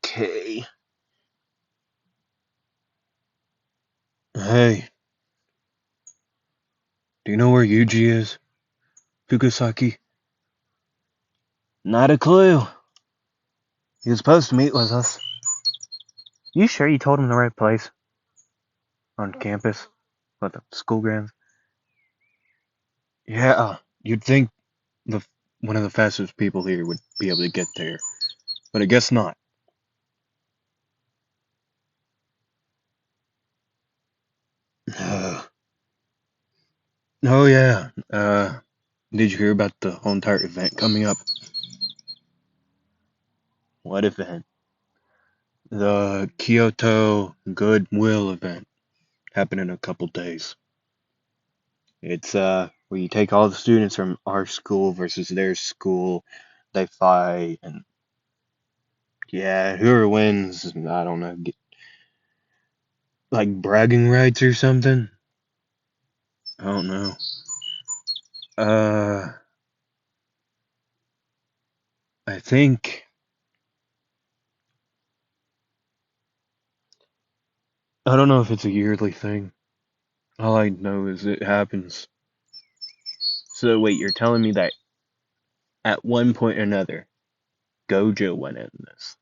Okay. Hey, do you know where Yuji is? Fukusaki? Not a clue. He was supposed to meet with us. You sure you told him the right place? On campus? What, the school grounds? Yeah, you'd think the one of the fastest people here would be able to get there, but I guess not. Oh yeah. Did you hear about the whole entire event coming up? What event? The Kyoto Goodwill event happening in a couple days. It's where you take all the students from our school versus their school. They fight, and yeah, whoever wins, I don't know, get like bragging rights or something. I don't know. Uh, I think I don't know if it's a yearly thing. All I know is it happens. So wait, you're telling me that at one point or another, Gojo went in this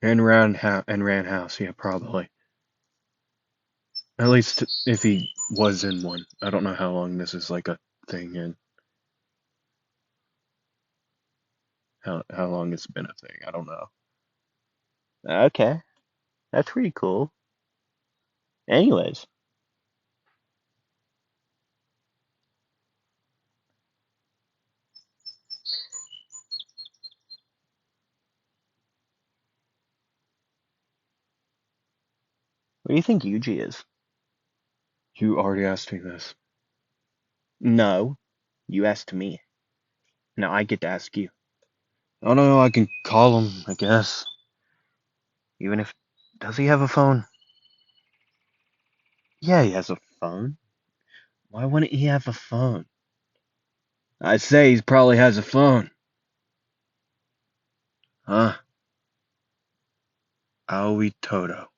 and ran house, yeah, probably. At least if he was in one. I don't know how long this is like a thing and how long it's been a thing. I don't know. Okay, that's pretty cool. Anyways, what do you think Yuji is? You already asked me this. No, you asked me. Now I get to ask you. I don't know. I can call him, I guess. Even if does he have a phone? Yeah, he has a phone. Why wouldn't he have a phone? I say he probably has a phone. Huh? Aoi Toto.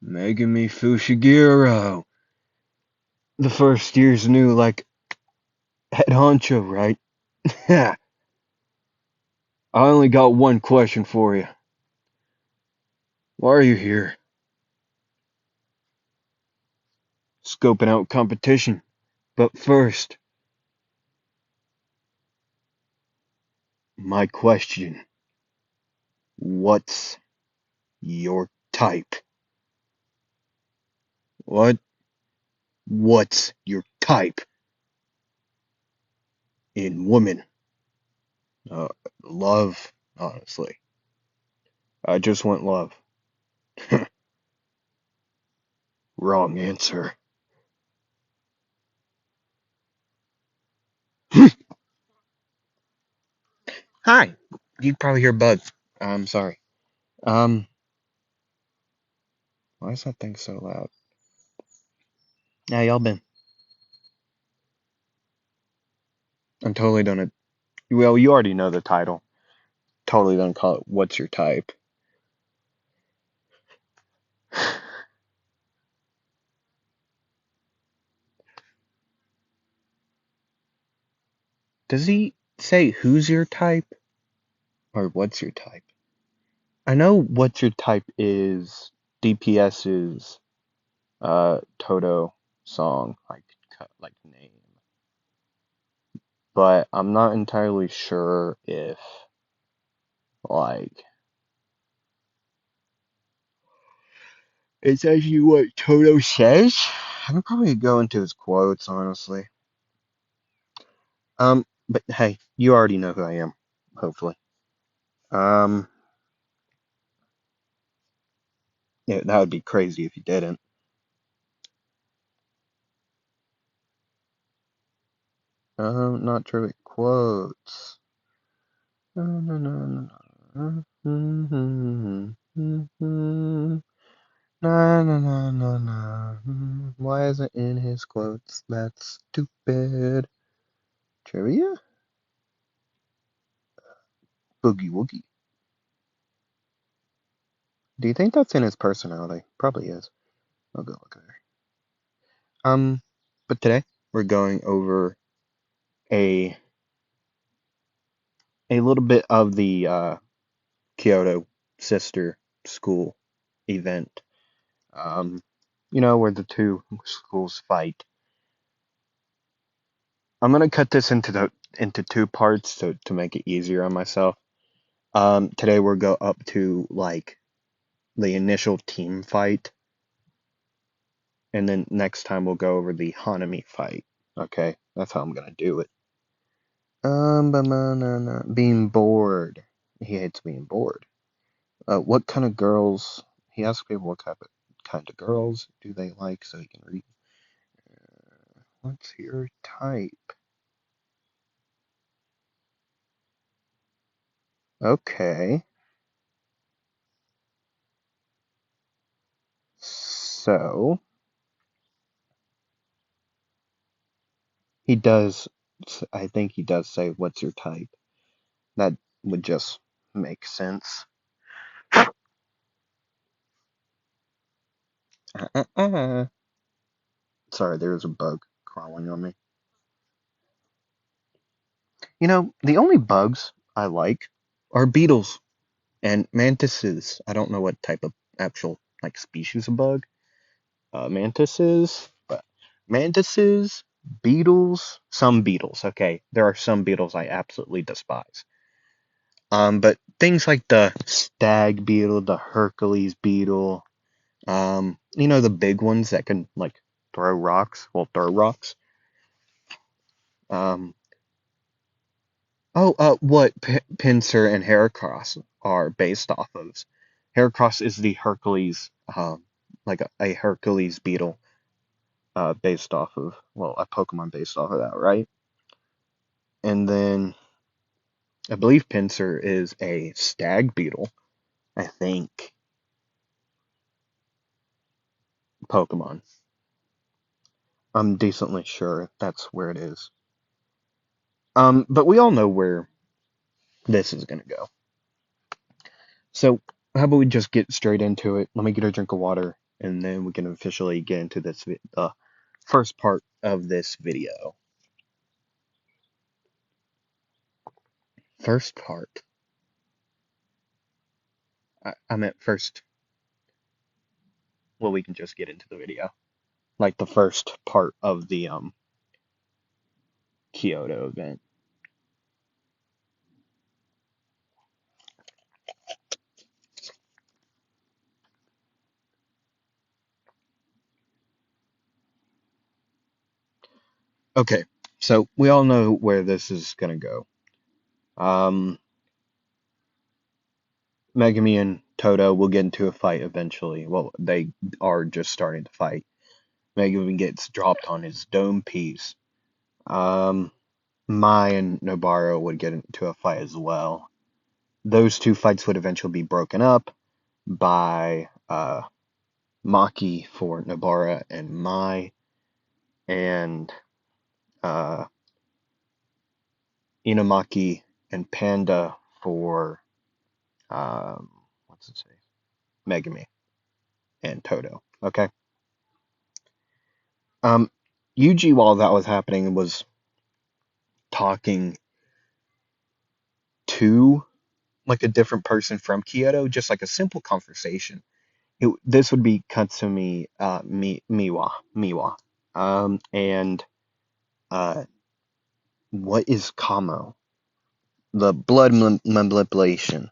Megami Fushiguro. The first year's new, like, head honcho, right? I only got one question for you. Why are you here? Scoping out competition. But first, my question. What's your type? What? What's your type in woman? Uh, love, honestly. I just want love. Wrong answer. Hi. You probably hear Bud. I'm sorry. Um, why is that thing so loud? Yeah, y'all been. I'm totally done it. Well, you already know the title. Totally done call it What's Your Type? Does he say who's your type or what's your type? I know What's Your Type is DPS's Toto song, like name, but I'm not entirely sure if like it's actually what Toto says. I can probably go into his quotes, honestly. But hey, you already know who I am, hopefully. Um, yeah, that would be crazy if you didn't. Not sure what quotes. No, no, no, no, no. No, no, no, no, no. Why isn't in his quotes? That's stupid. Trivia? Boogie Woogie. Do you think that's in his personality? Probably is. I'll go look there. But today we're going over a a little bit of the Kyoto sister school event. Um, where the two schools fight. I'm gonna cut this into two parts to make it easier on myself. Today we'll go up to like the initial team fight, and then next time we'll go over the Hanami fight. Okay, that's how I'm gonna do it. Being bored. He hates being bored. What kind of girls? He asks people what kind of girls do they like, so he can read. What's your type? Okay, so he does. I think he does say, "What's your type?" That would just make sense. Sorry, there's a bug crawling on me. The only bugs I like are beetles and mantises. I don't know what type of actual like species of bug mantises, but mantises, beetles, some beetles. Okay, there are some beetles I absolutely despise. But things like the stag beetle, the Hercules beetle, the big ones that can like throw rocks, well, throw rocks. Um, what Pincer and Heracross are based off of. Heracross is the Hercules, like a Hercules beetle, based off of, well, a Pokemon based off of that, right? And then I believe Pincer is a stag beetle, I think, Pokemon. I'm decently sure that's where it is. But we all know where this is gonna go. So how about we just get straight into it? Let me get a drink of water, and then we can officially get into this first part of this video. First part. I meant first. Well, we can just get into the video, like the first part of the Kyoto event. Okay, so we all know where this is gonna go. Um, Megami and Toto will get into a fight eventually. Well, they are just starting to fight. Megami gets dropped on his dome piece. Um, Mai and Nobara would get into a fight as well. Those two fights would eventually be broken up by Maki for Nobara and Mai, and uh, Inamaki and Panda for what's it say? Megami and Toto. Okay. Um, Yuji, while that was happening, was talking to like a different person from Kyoto, just like a simple conversation. This would be Katsumi Miwa. And what is Kamo? The blood manipulation.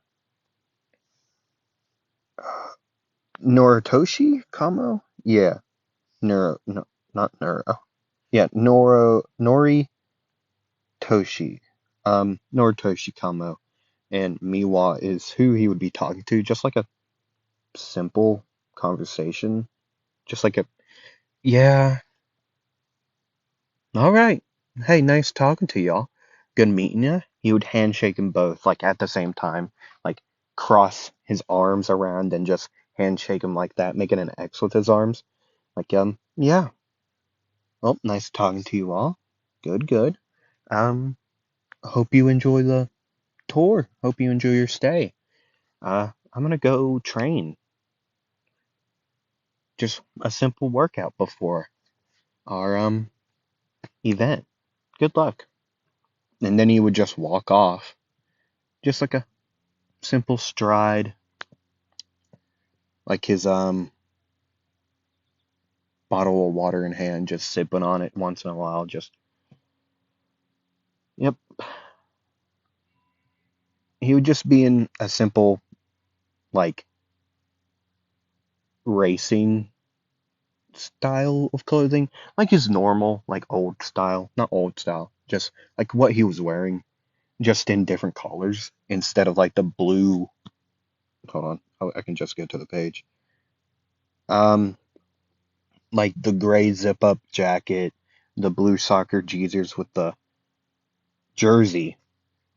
Noritoshi Kamo? Yeah, no, not Neuro. Yeah, Noritoshi. Noritoshi Kamo. And Miwa is who he would be talking to, just like a simple conversation. Just like a, yeah, all right. Hey, nice talking to y'all. Good meeting ya. He would handshake them both, like at the same time, like cross his arms around and just handshake him like that, making an X with his arms. Like, yeah. Well, nice talking to you all. Good, good. Um, hope you enjoy the tour. Hope you enjoy your stay. I'm gonna go train. Just a simple workout before our event. Good luck." And then he would just walk off, just like a simple stride, like his bottle of water in hand, just sipping on it once in a while. Just, yep. He would just be in a simple, like, racing style of clothing, like his normal, like old style, not old style, just like what he was wearing, just in different colors instead of like the blue. Hold on, I can just go to the page. Um, like the gray zip up jacket, the blue soccer jeezers with the jersey.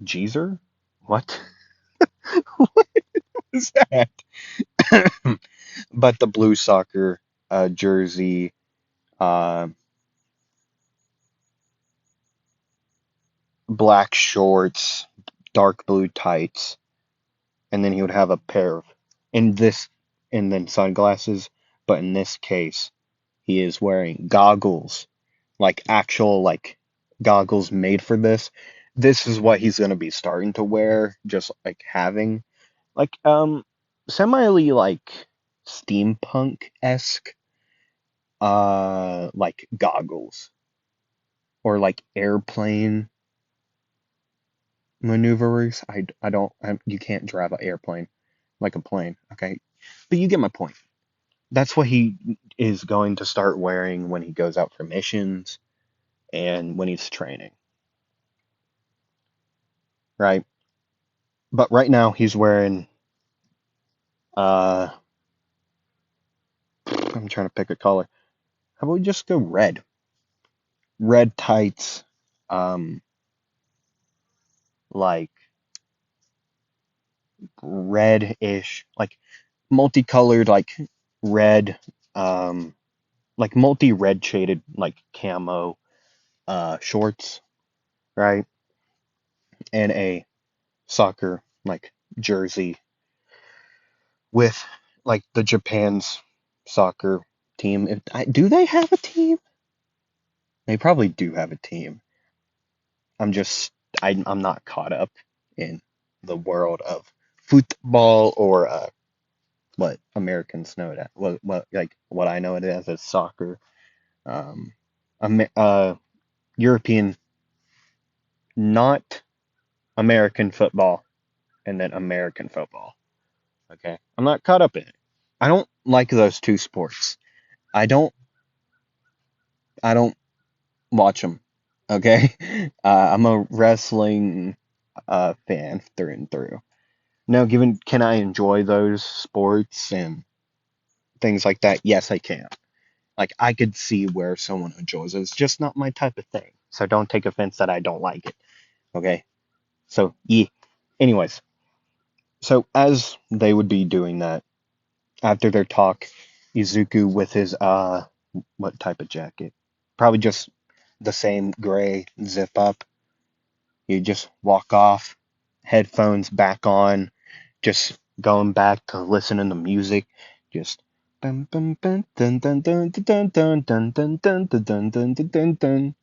Jeezer? What? What is that? But the blue soccer jersey, uh, black shorts, dark blue tights, and then he would have a pair of in this and then sunglasses, but in this case he is wearing goggles, like actual like goggles made for this. This is what he's gonna be starting to wear, just like having like semi like steampunk-esque like goggles or like airplane maneuverers. I don't you can't drive an airplane like a plane, okay? But you get my point. That's what he is going to start wearing when he goes out for missions and when he's training, right? But right now he's wearing uh I'm trying to pick a color. How about we just go red? Red tights, um like red-ish, like multicolored like red like multi-red shaded like camo shorts, right? And a soccer like jersey with like the Japan's soccer team. Do they have a team? They probably do have a team. I'm just I'm not caught up in the world of football or what Americans know it as. What like what I know it as is soccer. Um, European, not American football, and then American football. Okay, I'm not caught up in it. I don't like those two sports. I don't. I don't watch them. Okay, I'm a wrestling fan through and through. Now, given can I enjoy those sports and things like that? Yes, I can. Like I could see where someone enjoys it. It's just not my type of thing. So don't take offense that I don't like it. Okay. So yeah. Anyways, so as they would be doing that after their talk, Izuku with his what type of jacket? Probably just the same gray zip up. You just walk off, headphones back on, just going back to listening to music, just dun dun dun dun dun dun dun dun dun dun dun dun dun dun dun.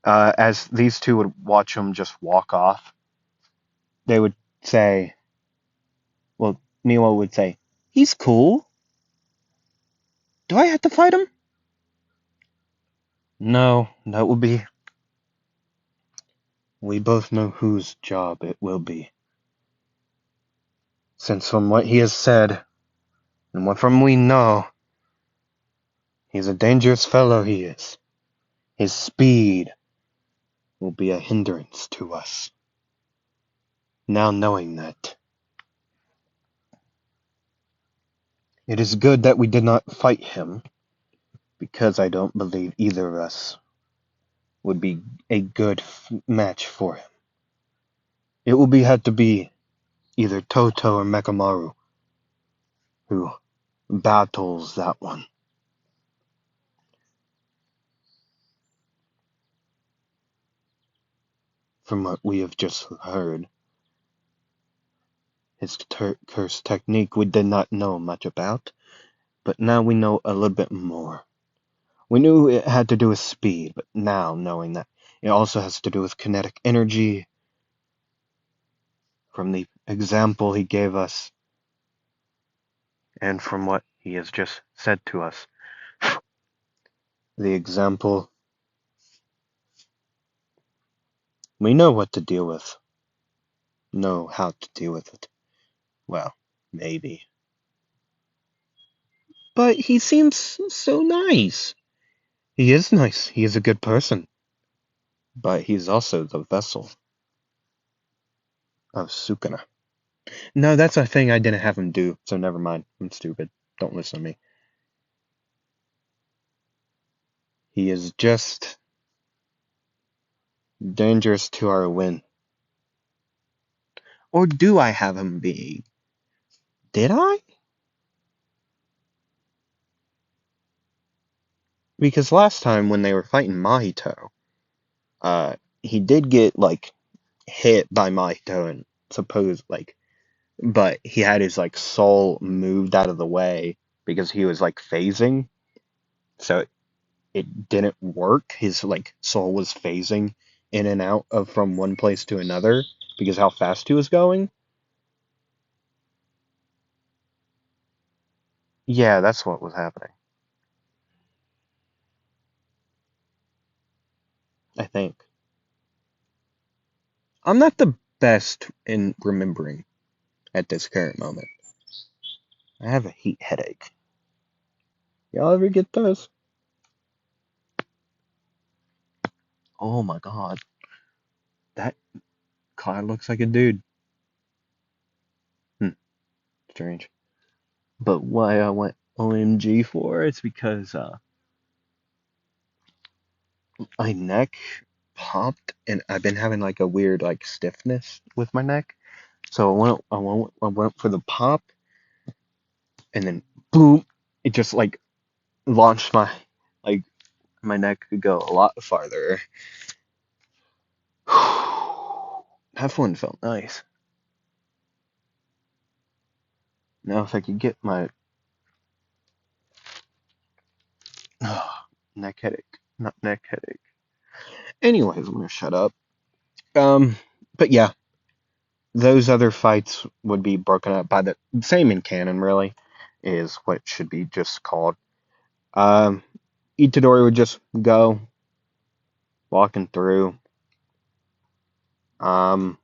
As these two would watch him just walk off, they would say, well, Miwa would say, "He's cool. Do I have to fight him?" No, that will be. We both know whose job it will be. Since from what he has said, and what from we know, he's a dangerous fellow he is. His speed will be a hindrance to us. Now knowing that, it is good that we did not fight him, because I don't believe either of us would be a good match for him. It will be had to be either Toto or Mekamaru who battles that one. From what we have just heard, His curse technique we did not know much about, but now we know a little bit more. We knew it had to do with speed, but now knowing that it also has to do with kinetic energy from the example he gave us and from what he has just said to us. The example, we know what to deal with, know how to deal with it. Well, maybe. But he seems so nice. He is nice. He is a good person. But he's also the vessel of Sukuna. No, that's a thing I didn't have him do, so never mind. I'm stupid. Don't listen to me. He is just dangerous to our win. Or do I have him be? Did I? Because last time when they were fighting Mahito, he did get like hit by Mahito and but he had his like soul moved out of the way because he was like phasing, so it didn't work. His like soul was phasing in and out of from one place to another because how fast he was going. Yeah, that's what was happening. I think. I'm not the best in remembering at this current moment. I have a heat headache. Y'all ever get those? Oh my god. That car looks like a dude. Hmm, strange. But why I went OMG for it's because my neck popped and I've been having like a weird like stiffness with my neck. So I went for the pop and then boom, it just like launched like my neck could go a lot farther. That one felt nice. Now if I could get my neck headache, not neck headache. Anyways, I'm gonna shut up. Um, but yeah, those other fights would be broken up by the same in canon, really, is what it should be just called. Um, Itadori would just go walking through. Um,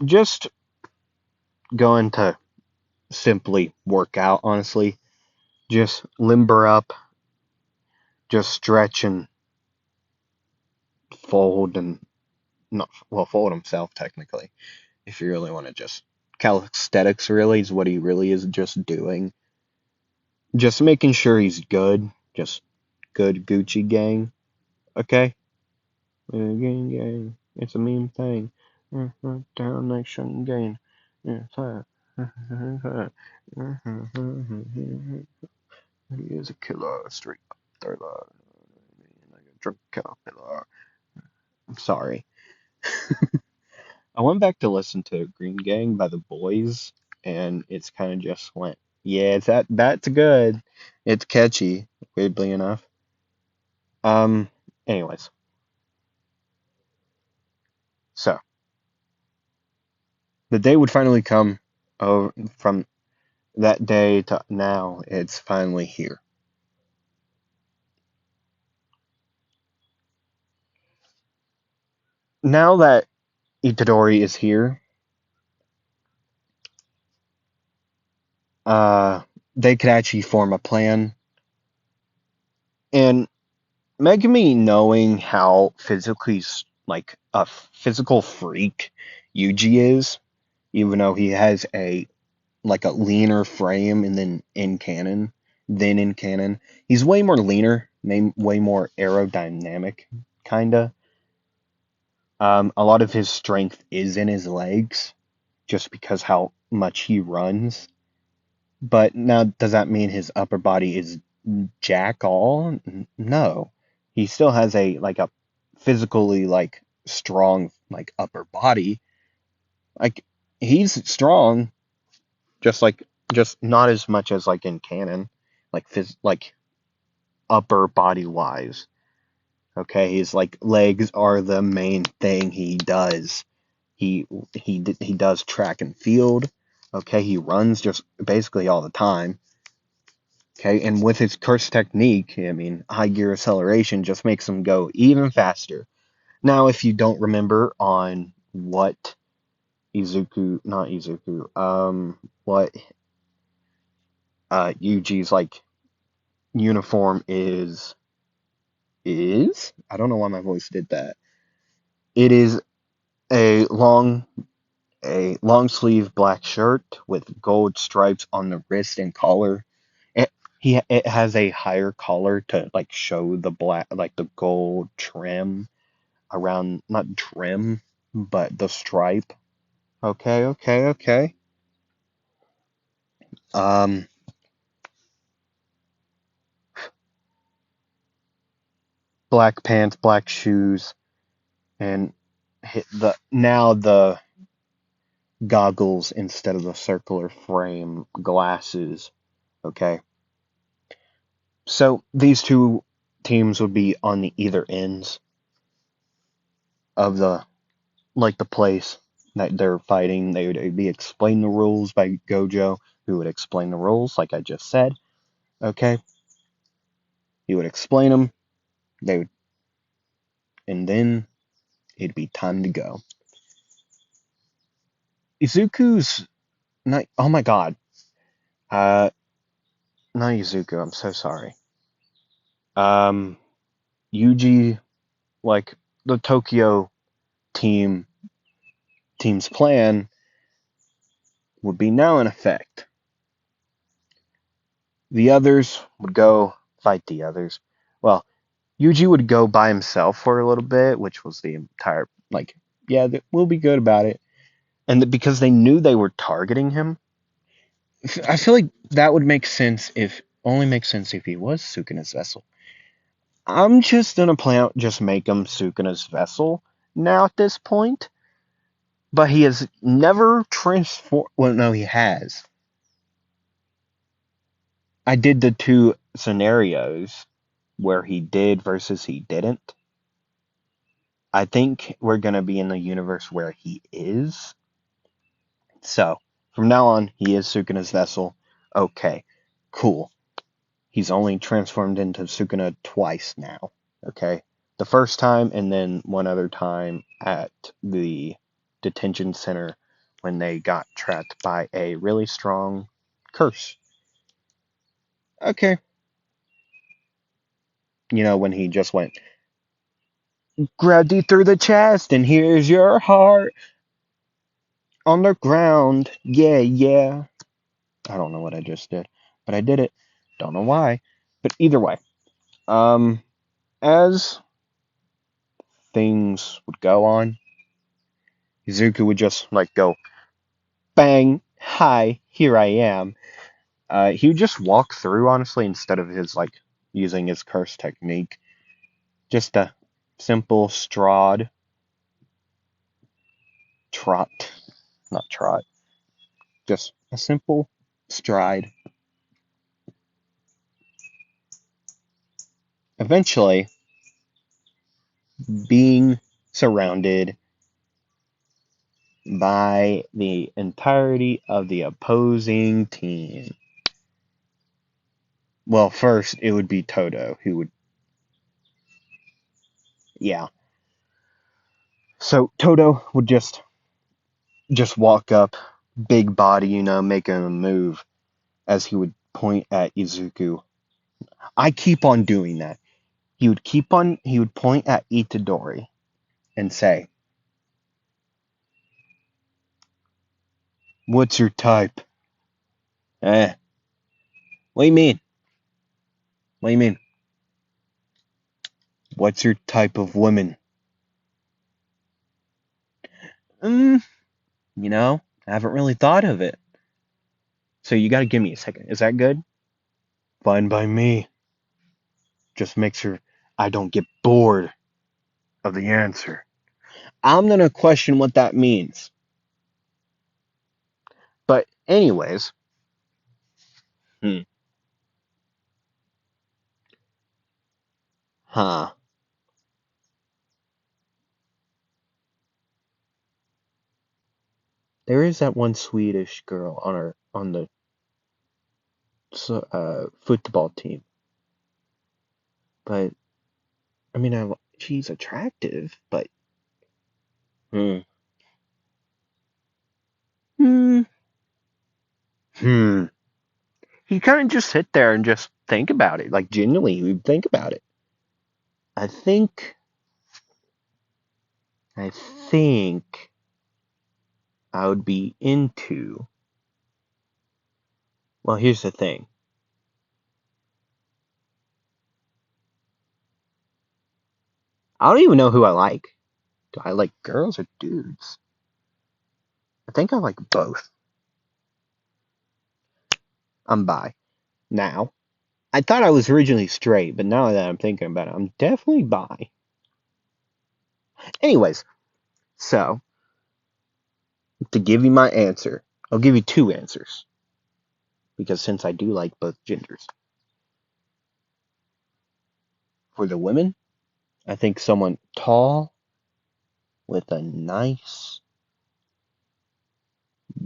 just going to simply work out, honestly. Just limber up, just stretch and fold and not, well, fold himself technically. If you really want to just calisthenics really is what he really is just doing. Just making sure he's good. Just good Gucci gang. Okay? Gang, gang. It's a meme thing. Down nation gang. He is a killer, straight up thriller. Like a drunk caterpillar. I'm sorry. I went back to listen to Green Gang by the Boys, and it's kind of just went, yeah, that's good. It's catchy, weirdly enough. Um, anyways, so the day would finally come. Oh, from that day to now, it's finally here. Now that Itadori is here, uh, they could actually form a plan. And Megumi, knowing how like a physical freak Yuji is, even though he has a leaner frame and then in canon, he's way more leaner, way more aerodynamic, kinda. A lot of his strength is in his legs, just because how much he runs. But now, does that mean his upper body is jack all? No, he still has a physically like strong like upper body. Like he's strong, just like just not as much as like in canon, like upper body wise. Okay, his like legs are the main thing he does. He does track and field. Okay, he runs just basically all the time. Okay, and with his curse technique, I mean, high gear acceleration just makes him go even faster. Now, if you don't remember on what not Izuku, what Yuji's like uniform is I don't know why my voice did that. It is a long sleeve black shirt with gold stripes on the wrist and collar. It has a higher collar to like show the black like the gold trim around, not trim, but the stripe. Okay, okay, okay. Um Black pants, black shoes, and hit the goggles instead of the circular frame glasses. Okay. So these two teams would be on the either ends of the place that they're fighting. They would be explained the rules by Gojo, who would explain the rules, like I just said. Okay, he would explain them. They would, and then it'd be time to go. Izuku's not. Oh my God. Uh, not Izuku. I'm so sorry. Um, Yuji, like the Tokyo team team's plan would be now in effect. The others would go fight the others. Well, Yuji would go by himself for a little bit, which was the entire, like, yeah, we'll be good about it. And because they knew they were targeting him, I feel like that would make sense only make sense if he was Sukuna's vessel. I'm just gonna plan out just make him Sukuna's vessel now at this point, but he has never transformed. Well, no, he has. I did the two scenarios where he did versus he didn't. I think we're gonna be in the universe where he is. So from now on, he is Sukuna's vessel. Okay, cool. He's only transformed into Sukuna twice now. Okay, the first time and then one other time at the detention center when they got trapped by a really strong curse. Okay, when he just went, grabbed you through the chest and here's your heart on the ground. Yeah, yeah. I don't know what I just did, but I did it. Don't know why. But either way, um, as things would go on, Izuku would just like go, bang, hi, here I am. He would just walk through, honestly, instead of his like using his curse technique. Just a simple trot, not trot, just a simple stride. Eventually, being surrounded by the entirety of the opposing team. Well, first it would be Toto who would, yeah. So Toto would just walk up, big body, making a move as he would point at Izuku. I keep on doing that. He would point at Itadori and say, "What's your type?" Eh, what do you mean? What do you mean? What's your type of woman? Mm, I haven't really thought of it. So you gotta give me a second. Is that good? Fine by me. Just make sure I don't get bored of the answer. I'm gonna question what that means. Anyways, hmm, huh. There is that one Swedish girl on the football team, but I mean, she's attractive, but hmm, hmm, hmm. You kind of just sit there and just think about it, like genuinely, you think about it. I think, I think I would be into. Well, here's the thing. I don't even know who I like. Do I like girls or dudes? I think I like both. I'm bi. Now, I thought I was originally straight, but now that I'm thinking about it, I'm definitely bi. Anyways, so, to give you my answer, I'll give you two answers. Because since I do like both genders. For the women, I think someone tall with a nice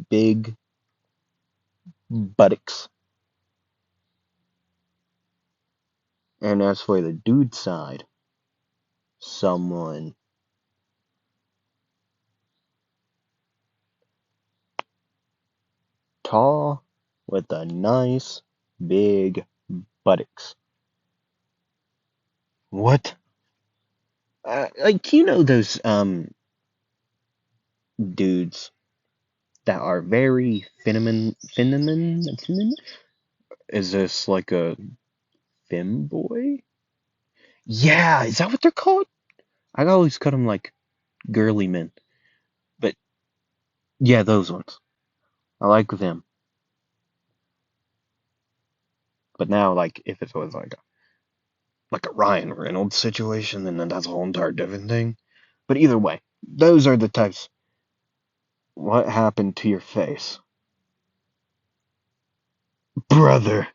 big buttocks. And as for the dude side, someone tall with a nice big buttocks. What? Like those dudes that are very feminine. Is this like a femboy? Yeah, is that what they're called? I always call them like girly men, but yeah, those ones. I like them. But now, like, if it was like a Ryan Reynolds situation, then that's a whole entire different thing. But either way, those are the types. What happened to your face, brother?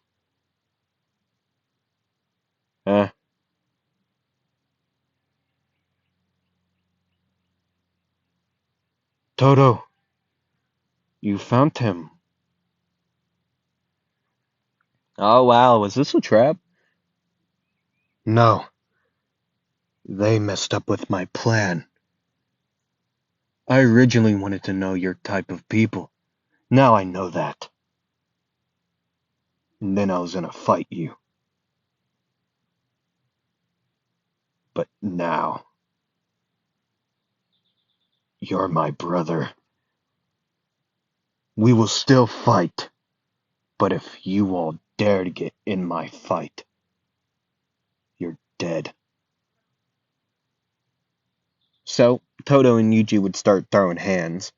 Eh, Toto, you found him. Oh wow, was this a trap? No, they messed up with my plan. I originally wanted to know your type of people. Now I know that. And then I was gonna fight you. But now, you're my brother. We will still fight. But if you all dare to get in my fight, you're dead. So, Toto and Yuji would start throwing hands.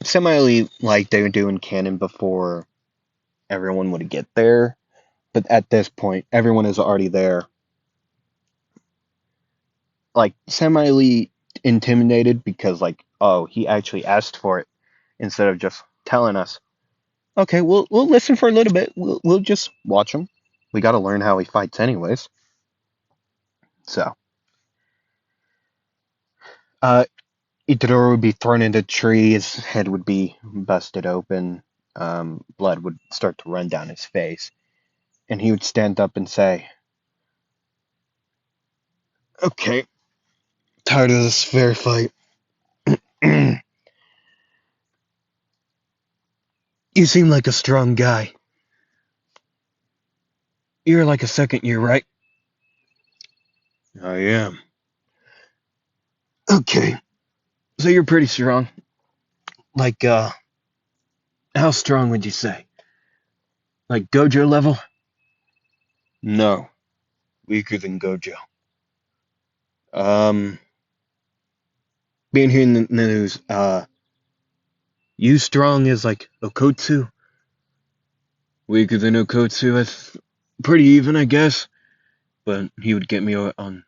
Similarly, like they were doing canon before everyone would get there. But at this point, everyone is already there. Like, semi intimidated because, like, oh, he actually asked for it instead of just telling us. Okay, we'll listen for a little bit. We'll just watch him. We got to learn how he fights, anyways. So, uh, Itadori would be thrown into a tree. His head would be busted open. Blood would start to run down his face, and he would stand up and say, "Okay, tired of this fair fight. You seem like a strong guy. You're like a second year, right?" "I am." "Okay, so you're pretty strong. Like, how strong would you say? Like Gojo level?" "No, weaker than Gojo." Um, Being here in the news, you strong as like Okotsu? Weaker than Okotsu, that's pretty even, I guess. But he would get me on.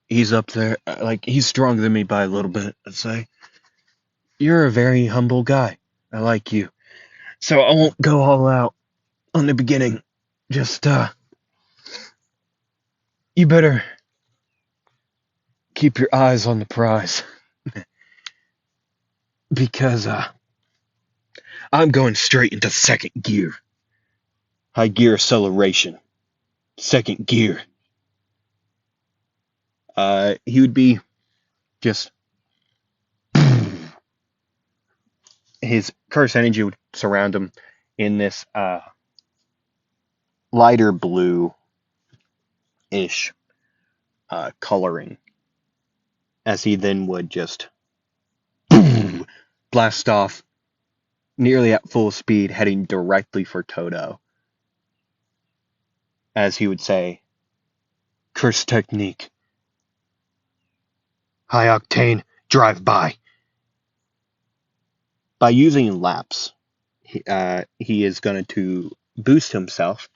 He's up there, like, he's stronger than me by a little bit, I'd say. You're a very humble guy. I like you. So I won't go all out on the beginning. Just, you better keep your eyes on the prize. Because, I'm going straight into second gear. High gear acceleration. Second gear. He would be just, his cursed energy would surround him in this, lighter blue-ish, coloring. As he then would just blast off nearly at full speed, heading directly for Toto. As he would say, curse technique, high octane, drive by. By using laps, he is going to boost himself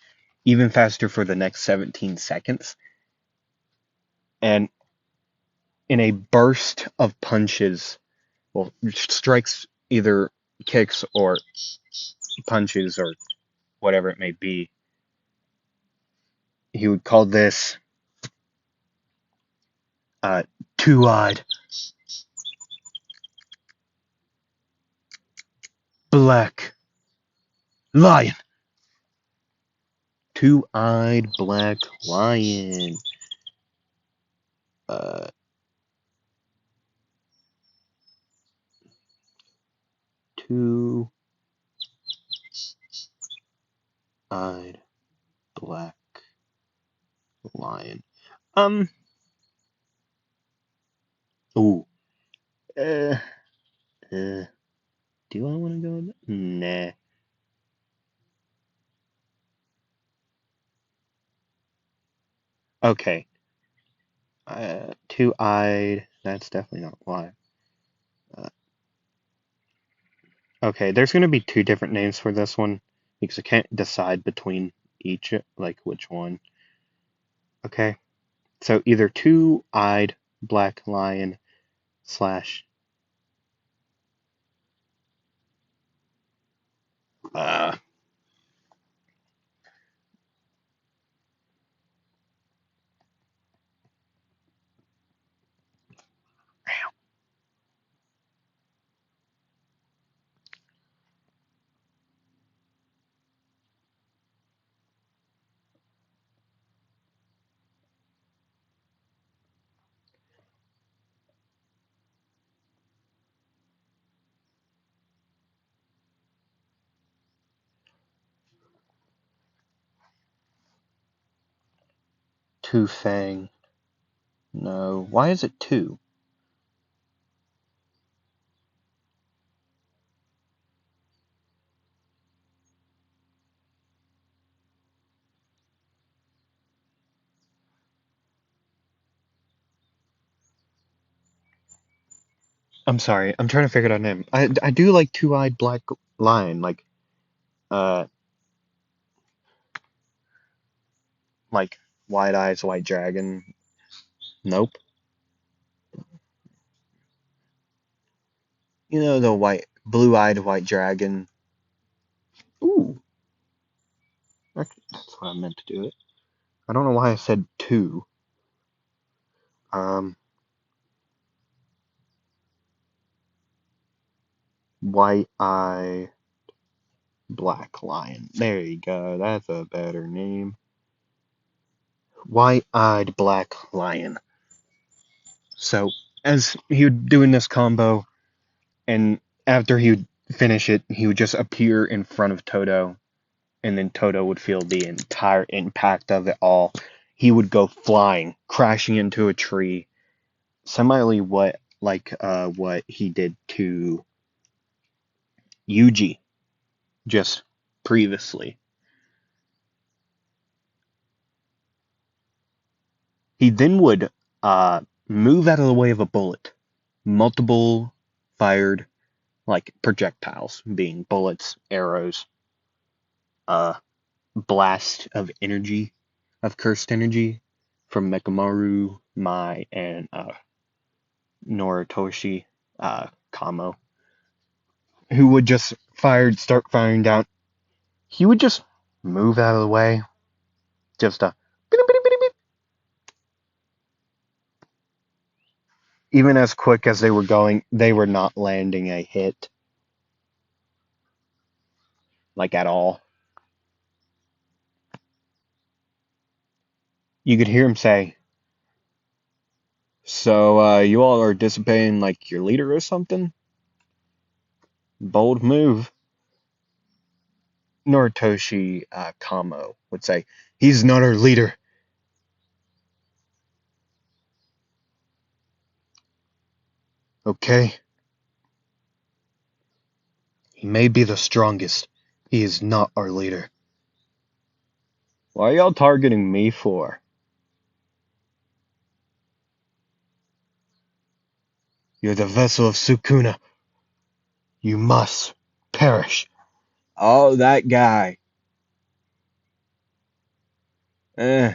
even faster for the next 17 seconds. And in a burst of punches, well, strikes, either kicks or punches or whatever it may be, he would call this two-eyed black lion. Two-eyed black lion. Uh, two-eyed black lion. Ooh. Uh. Do I want to go with that? Nah. Okay. Two-eyed. That's definitely not why. Uh, okay, there's gonna be two different names for this one because I can't decide between each, like which one. Okay. So either two-eyed black lion slash uh two fang. No. Why is it two? I'm sorry. I'm trying to figure out a name. I do like two-eyed black lion, uh like white eyes, white dragon. Nope. You know the blue-eyed white dragon. Ooh, that's what I meant to do it. I don't know why I said two. Um, white-eye black lion. There you go. That's a better name. White-eyed black lion. So as he would doing this combo, and after he would finish it, he would just appear in front of Toto, and then Toto would feel the entire impact of it all. He would go flying, crashing into a tree, similarly what he did to Yuji just previously. He then would move out of the way of a bullet, multiple fired like projectiles, being bullets, arrows, uh, blast of energy, of cursed energy from Mekamaru, Mai, and Noritoshi Kamo. who would just start firing down, he would just move out of the way. Just beep, beep, beep, beep. Even as quick as they were going, they were not landing a hit, like at all. You could hear him say, "So, you all are disobeying like your leader or something? Bold move." Noritoshi Kamo would say, "He's not our leader." Okay? He may be the strongest. He is not our leader. Why are y'all targeting me for? You're the vessel of Sukuna. You must perish. Oh, that guy. Eh,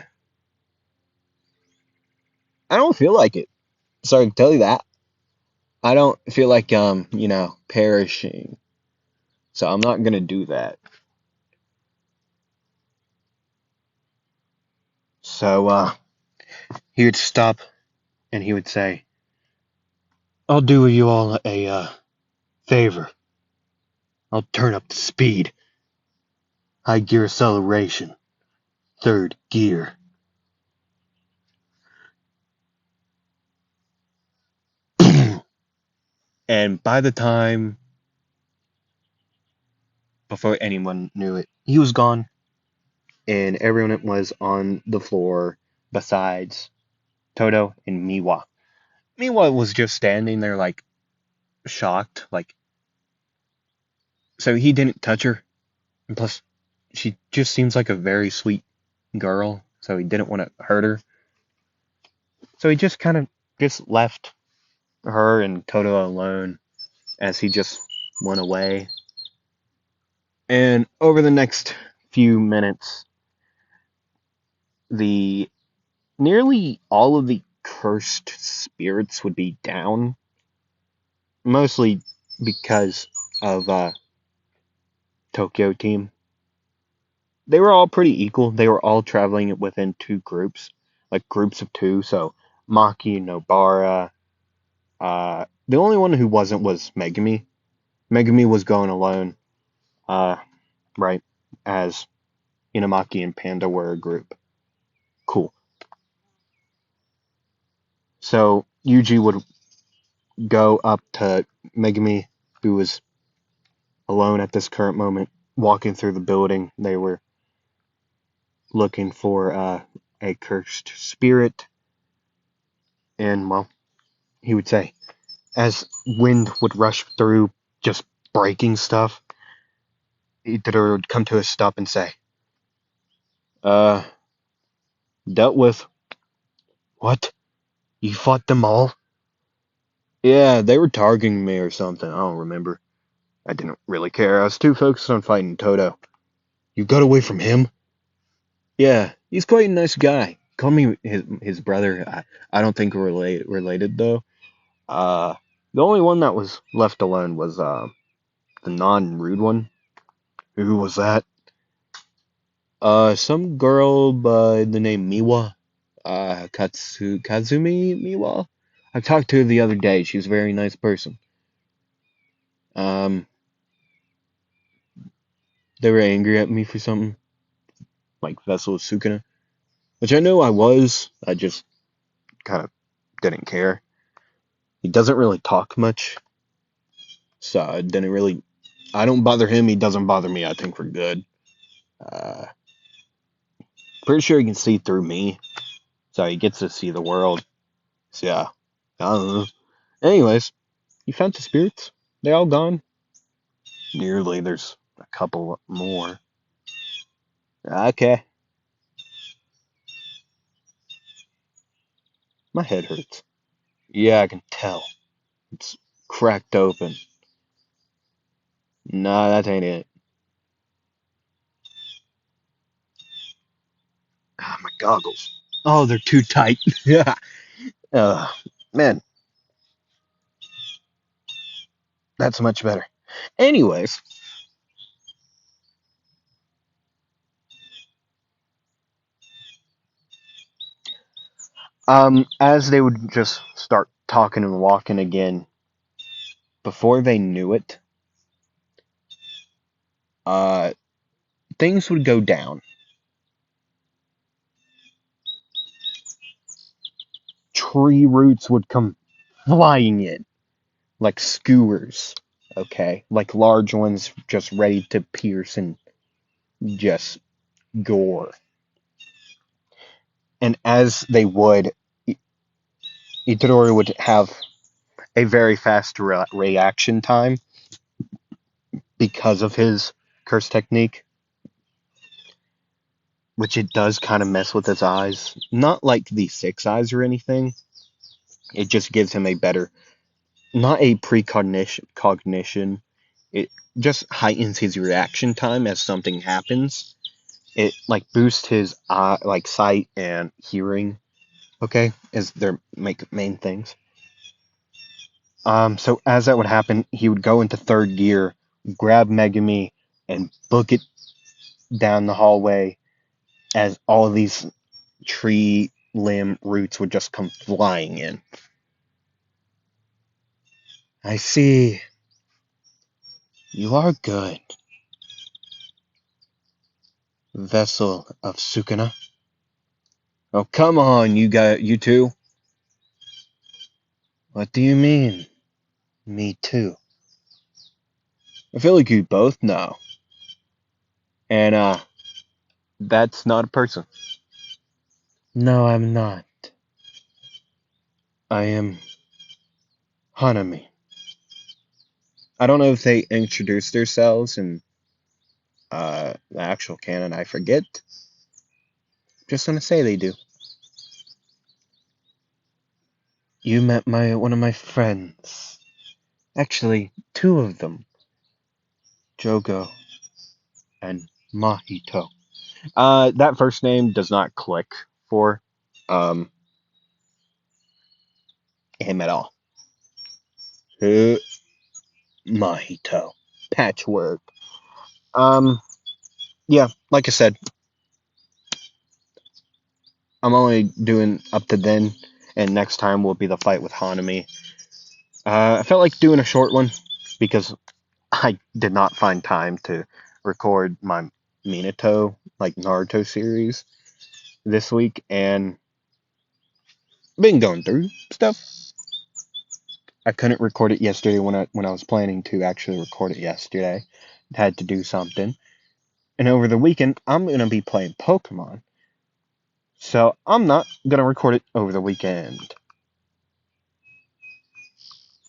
I don't feel like it. Sorry to tell you that. I don't feel like perishing. So I'm not gonna do that. So he would stop and he would say, "I'll do you all a favor. I'll turn up the speed. High gear acceleration. Third gear." And by the time, before anyone knew it, he was gone, and everyone was on the floor besides Toto and Miwa. Miwa was just standing there, like, shocked, like, so he didn't touch her, and plus, she just seems like a very sweet girl, so he didn't want to hurt her. So he just kind of just left her and Toto alone as he just went away. And over the next few minutes, the nearly all of the cursed spirits would be down, mostly because of Tokyo Team. They were all pretty equal. They were all traveling within two groups, like groups of two. So Maki, Nobara. The only one who wasn't was Megumi. Megumi was going alone, uh, right, as Inamaki and Panda were a group. Cool. So Yuji would go up to Megumi, who was alone at this current moment, walking through the building. They were looking for a cursed spirit, and well, he would say, as wind would rush through, just breaking stuff, Itadori would come to a stop and say, "Uh, dealt with." "What? You fought them all?" "Yeah, they were targeting me or something. I don't remember. I didn't really care. I was too focused on fighting Toto." "You got away from him?" "Yeah, he's quite a nice guy. Call me his brother. I don't think we're related though. Uh, the only one that was left alone was the non-rude one." "Who was that?" Some girl by the name Miwa. Kazumi Miwa. I talked to her the other day. She's a very nice person. Um, they were angry at me for something, like Vessel of Sukuna, which I know I was. I just kind of didn't care. He doesn't really talk much, so I didn't really. I don't bother him. He doesn't bother me. I think we're good. Uh, pretty sure he can see through me, so he gets to see the world. So yeah, I don't know. Anyways, you found the spirits? They all gone? Nearly. There's a couple more. Okay. My head hurts. Yeah, I can tell. It's cracked open. Nah, that ain't it. Ah, my goggles. Oh, they're too tight. Yeah. uh, man, that's much better. Anyways, as they would just start talking and walking again, before they knew it, uh, things would go down. Tree roots would come flying in like skewers, okay? Like large ones just ready to pierce and just gore. And as they would, Itadori would have a very fast reaction time because of his curse technique, which it does kind of mess with his eyes. Not like the six eyes or anything. It just gives him a better, not a precognition, cognition. It just heightens his reaction time as something happens. It like boosts his like sight and hearing. Okay, is their main things. So as that would happen, he would go into third gear, grab Megami, and book it down the hallway as all of these tree limb roots would just come flying in. I see. You are good. Vessel of Sukuna. Oh, come on, you two. What do you mean? Me too. I feel like you both know. And, that's not a person. No, I'm not. I am Hanami. I don't know if they introduced themselves in, the actual canon. I forget. Just gonna say they do. You met one of my friends. Actually, two of them. Jogo and Mahito. That first name does not click for um him at all. Uh, Mahito. Patchwork. Um, yeah, like I said, I'm only doing up to then, and next time will be the fight with Hanami. I felt like doing a short one because I did not find time to record my Minato, like Naruto series this week, and been going through stuff. I couldn't record it yesterday when I was planning to actually record it yesterday. Had to do something. And over the weekend, I'm gonna be playing Pokemon. So I'm not gonna record it over the weekend.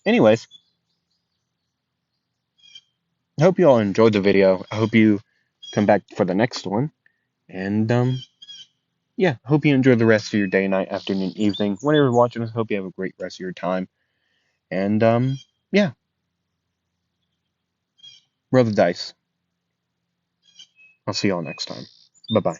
Anyways, I hope you all enjoyed the video. I hope you come back for the next one. And yeah, hope you enjoy the rest of your day, night, afternoon, evening. Whenever you're watching this, hope you have a great rest of your time. And yeah, roll the dice. I'll see y'all next time. Bye bye.